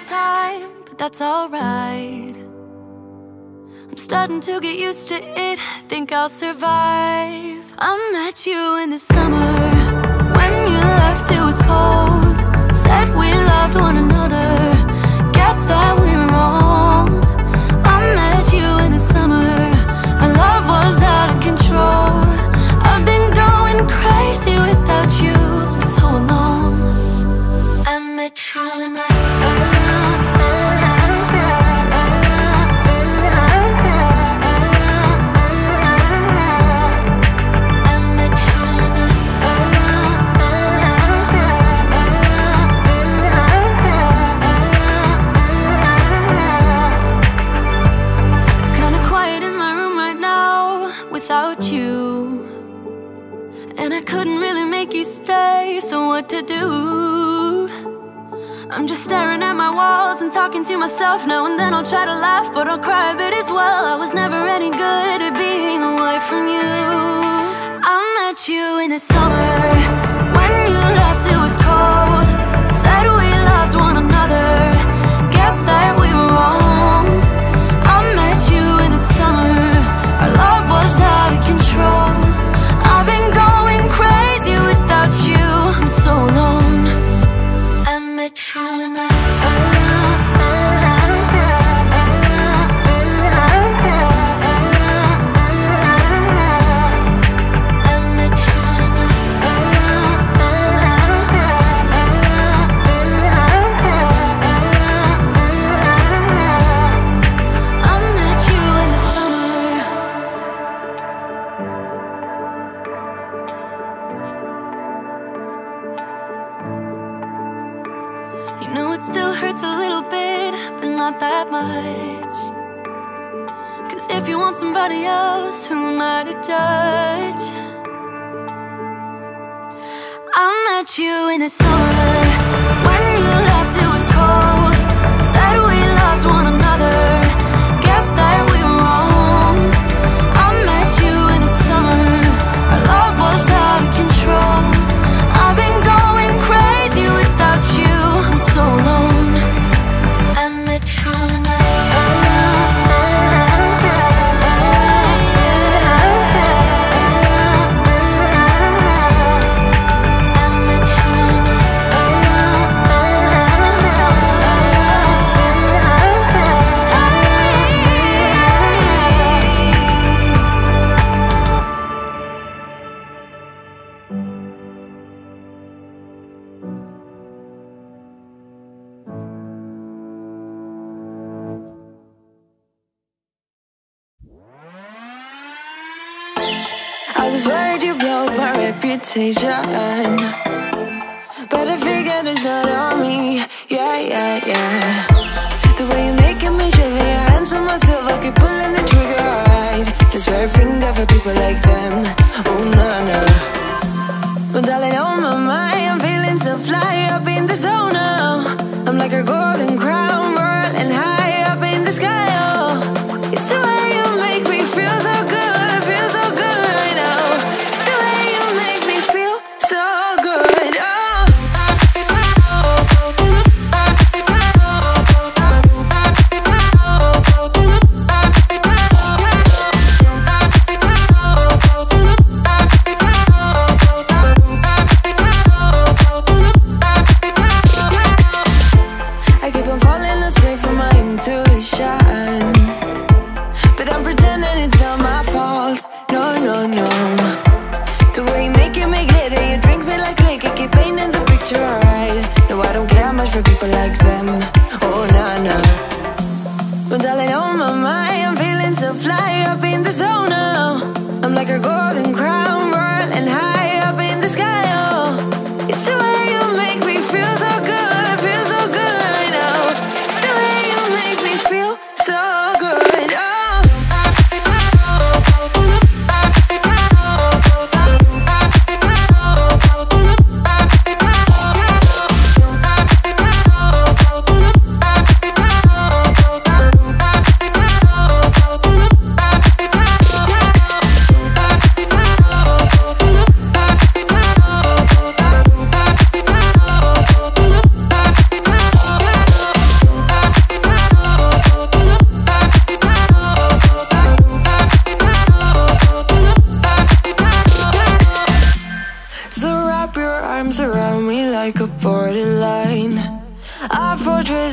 Time, but that's alright. I'm starting to get used to it, think I'll survive. I met you in the summer, when you left it was cold. Said we loved one another, guess that we were wrong. I met you in the summer, our love was out of control. I've been going crazy without you, I'm so alone. I met you in the to do. I'm just staring at my walls and talking to myself now and then. I'll try to laugh, but I'll cry a bit as well. I was never any good at being away from you. I met you in the summer, when you left it was cold. Said we loved one another, guess that we were wrong. I met you in the summer, our love was out of control. I've been going crazy without you, I'm so alone. I met you in the that much. 'Cause if you want somebody else, who am I to judge? I met you in the summer, when you left it was cold. Said we loved one another, guess that we were wrong. I met you in the summer, our love was out of control. I've been going crazy without you, I'm so alone. I met you in the I was worried you broke my reputation, but I figured it's not on me. Yeah, yeah, yeah. The way you're making me shiver, your hands on myself, I keep pulling the trigger, alright. Just wear a finger for people like them. Oh, no, no. But darling, on my mind, I'm feeling so fly up in the zone now. I'm like a golden crown, whirling high up in the sky, oh. It's the way you make me feel so good, feel so good.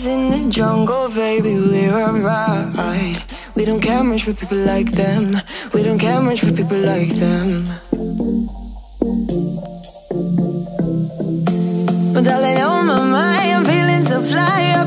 lions in the jungle, baby, we're alright. We don't care much for people like them. We don't care much for people like them. But darling, on my mind, I'm feeling so fly.